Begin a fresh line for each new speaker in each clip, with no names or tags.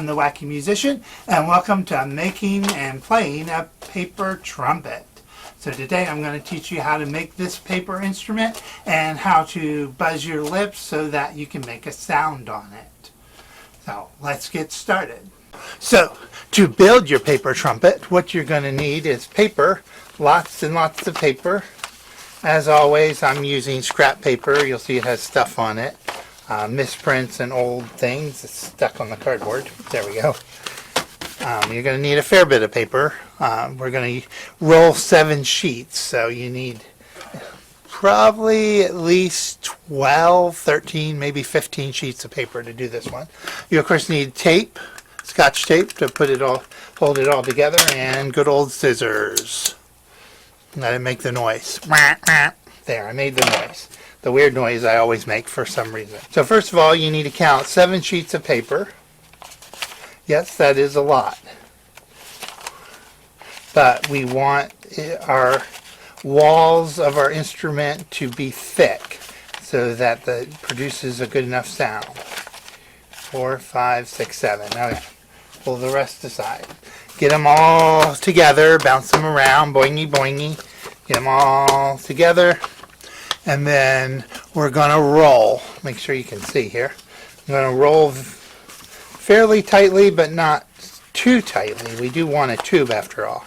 I'm the Wacky Musician, and welcome to making and playing a paper trumpet. So today I'm going to teach you how to make this paper instrument and how to buzz your lips so that you can make a sound on it. So let's get started. So to build your paper trumpet, what you're going to need is paper, lots and lots of paper. As always, I'm using scrap paper. You'll see it has stuff on it. Misprints and old things. It's stuck on the cardboard. There we go. You're going to need a fair bit of paper. We're going to roll 7 sheets, so you need probably at least 12, 13, maybe 15 sheets of paper to do this one. You of course need tape, Scotch tape, to hold it all together, and good old scissors. Let it make the noise. There, I made the noise. The weird noise I always make for some reason. So first of all, you need to count 7 sheets of paper. Yes, that is a lot. But we want our walls of our instrument to be thick so that it produces a good enough sound. 4, 5, 6, 7. Now pull the rest aside. Get them all together, bounce them around, boingy boingy. Get them all together. And then we're going to roll. Make sure you can see here. I'm going to roll fairly tightly, but not too tightly. We do want a tube after all.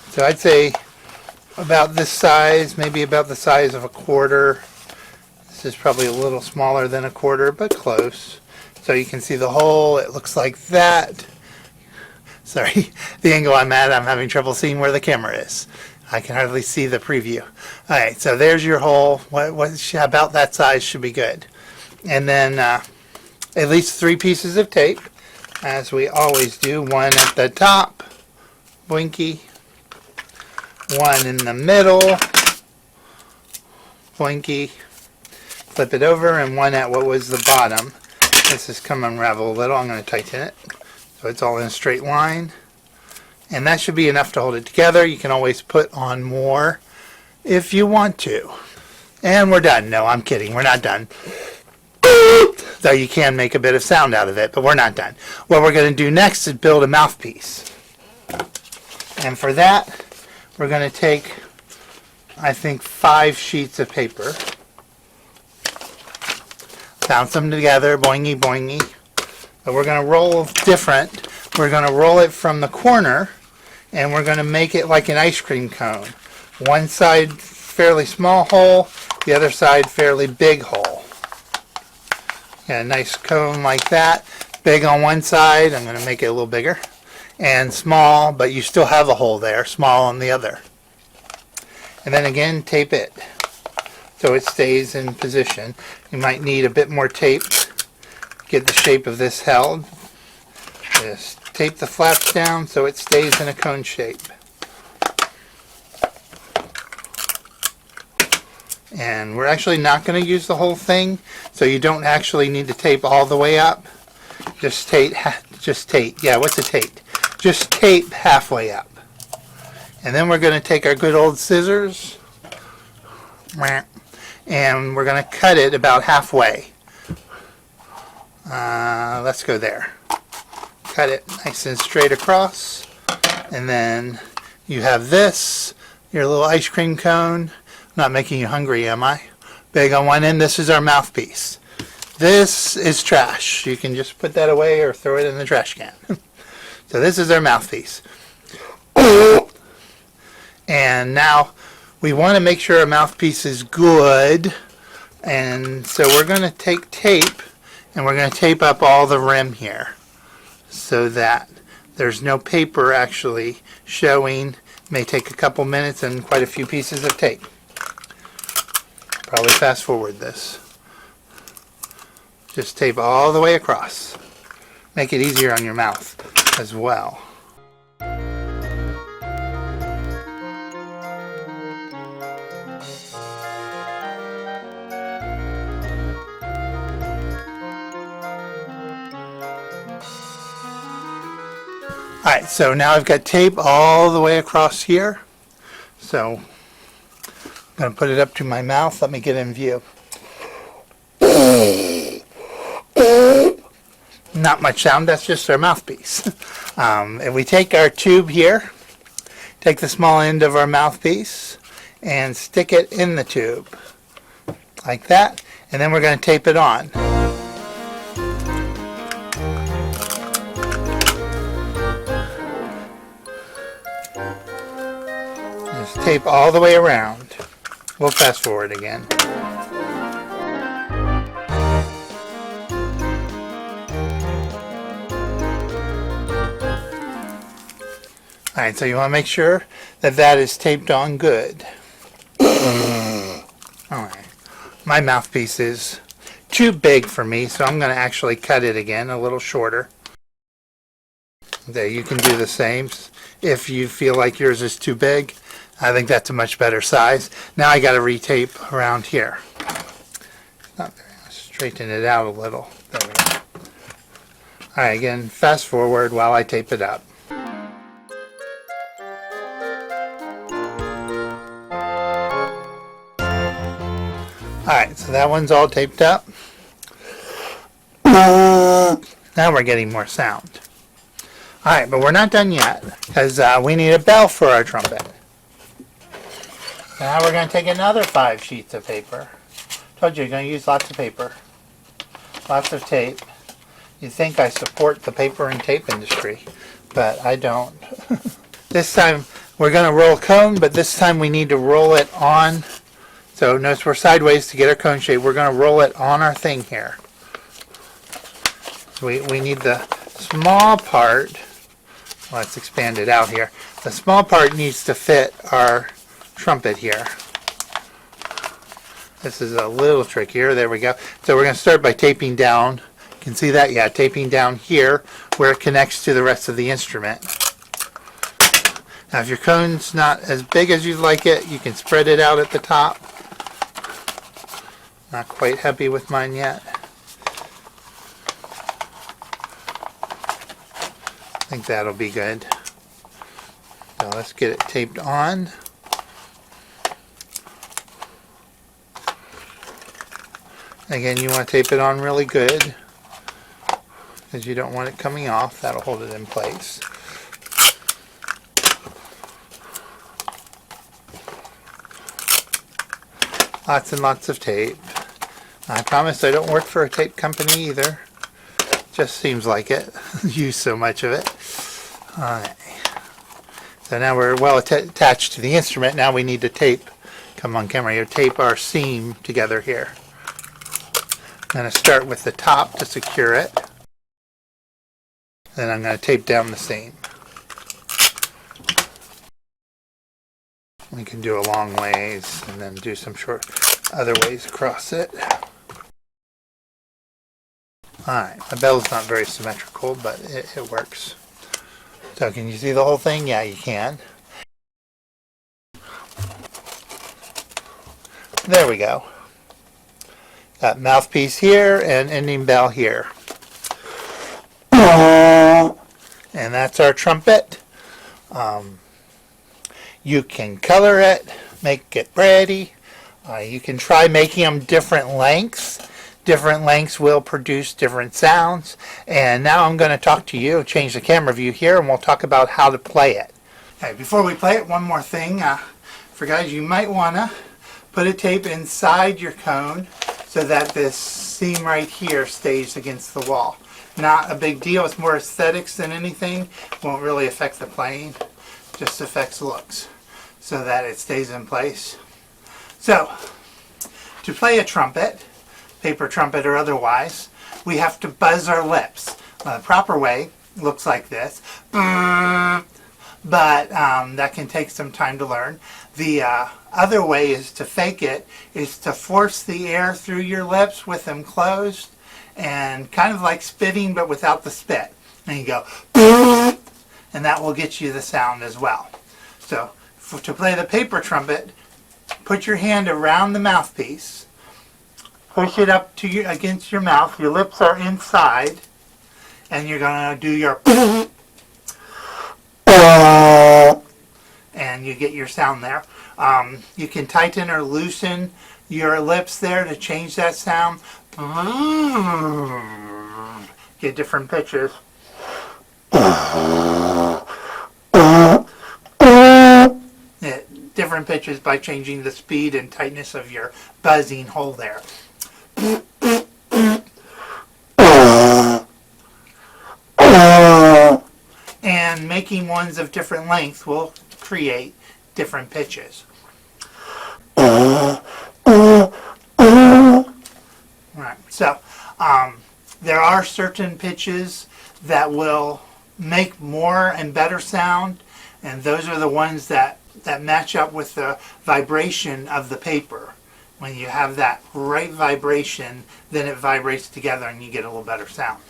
So I'd say about this size, maybe about the size of a quarter. This is probably a little smaller than a quarter, but close. So you can see the hole. It looks like that. Sorry, the angle I'm at, I'm having trouble seeing where the camera is. I can hardly see the preview. Alright, so there's your hole. About that size should be good. And then at least 3 pieces of tape, as we always do. One at the top, blinky. One in the middle, blinky. Flip it over, and one at what was the bottom. This has come unravel a little. I'm going to tighten it so it's all in a straight line. And that should be enough to hold it together. You can always put on more if you want to. And we're done. No, I'm kidding. We're not done. Though you can make a bit of sound out of it, but we're not done. What we're going to do next is build a mouthpiece. And for that, we're going to take, I think, 5 sheets of paper. Bounce them together, boingy boingy. But we're going to roll different. We're going to roll it from the corner, and we're going to make it like an ice cream cone. One side fairly small hole, the other side fairly big hole. Yeah, a nice cone like that. Big on one side. I'm going to make it a little bigger. And small, but you still have a hole there. Small on the other. And then again, tape it so it stays in position. You might need a bit more tape. Get the shape of this held. Just tape the flaps down so it stays in a cone shape. And we're actually not going to use the whole thing, so you don't actually need to tape all the way up. Just tape, yeah, what's a tape? Just tape halfway up. And then we're going to take our good old scissors, and we're going to cut it about halfway. Let's go there. Cut it nice and straight across, and then you have this, your little ice cream cone. Not making you hungry, am I? Big on one end. This is our mouthpiece. This is trash. You can just put that away or throw it in the trash can. So this is our mouthpiece. And now we want to make sure our mouthpiece is good, and so we're going to take tape and we're going to tape up all the rim here so that there's no paper actually showing. May take a couple minutes and quite a few pieces of tape. Probably fast forward this. Just tape all the way across. Make it easier on your mouth as well. Alright, so now I've got tape all the way across here. So I'm going to put it up to my mouth. Let me get in view. not much sound. That's just our mouthpiece. If we take our tube here, take the small end of our mouthpiece and stick it in the tube like that, and then we're going to tape it on. Just tape all the way around. We'll fast forward again. Alright, so you want to make sure that that is taped on good. Alright, my mouthpiece is too big for me, so I'm going to actually cut it again a little shorter. There, you can do the same if you feel like yours is too big. I think that's a much better size. Now I got to retape around here. Not there. Straighten it out a little. There we go. Alright, again, fast forward while I tape it up. Alright, so that one's all taped up. Now we're getting more sound. Alright, but we're not done yet, because we need a bell for our trumpet. Now we're going to take another 5 sheets of paper. Told you, you're going to use lots of paper. Lots of tape. You think I support the paper and tape industry, but I don't. This time we're going to roll a cone, but this time we need to roll it on. So notice we're sideways to get our cone shape. We're going to roll it on our thing here. So we need the small part. Let's expand it out here. The small part needs to fit our trumpet here. This is a little trickier. There we go. So we're going to start by taping down. You can see that? Yeah, taping down here where it connects to the rest of the instrument. Now if your cone's not as big as you'd like it, you can spread it out at the top. Not quite happy with mine yet. I think that'll be good. So let's get it taped on. Again, you want to tape it on really good because you don't want it coming off. That'll hold it in place. Lots and lots of tape. I promise I don't work for a tape company either. Just seems like it. Use so much of it. Alright. So now we're well attached to the instrument. Now we need to tape. Come on camera here. Tape our seam together here. I'm going to start with the top to secure it. Then I'm going to tape down the seam. We can do a long ways and then do some short other ways across it. Alright, my bell's not very symmetrical, but it works. So can you see the whole thing? Yeah, you can. There we go. Got mouthpiece here and ending bell here. And that's our trumpet. You can color it, make it pretty. You can try making them different lengths. Different lengths will produce different sounds. And now I'm going to talk to you, change the camera view here, and we'll talk about how to play it. Okay, before we play it, one more thing. For guys, you might want to put a tape inside your cone so that this seam right here stays against the wall. Not a big deal. It's more aesthetics than anything. Won't really affect the playing. Just affects looks so that it stays in place. So, to play a trumpet, paper trumpet or otherwise, we have to buzz our lips. The proper way looks like this, but that can take some time to learn. The other way is to fake it, is to force the air through your lips with them closed, and kind of like spitting but without the spit. And you go, and that will get you the sound as well. So, to play the paper trumpet, put your hand around the mouthpiece, push it up to you against your mouth. Your lips are inside, and you're going to do your and you get your sound there. You can tighten or loosen your lips there to change that sound. get different pitches. Yeah, different pitches by changing the speed and tightness of your buzzing hole there. And making ones of different length will create different pitches. Right. So there are certain pitches that will make more and better sound, and those are the ones that match up with the vibration of the paper. When you have that right vibration, then it vibrates together and you get a little better sound.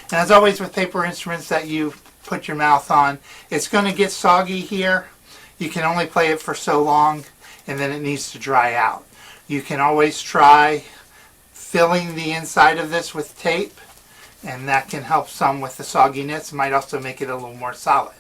And as always with paper instruments that you put your mouth on, it's going to get soggy here. You can only play it for so long, and then it needs to dry out. You can always try filling the inside of this with tape, and that can help some with the sogginess. It might also make it a little more solid.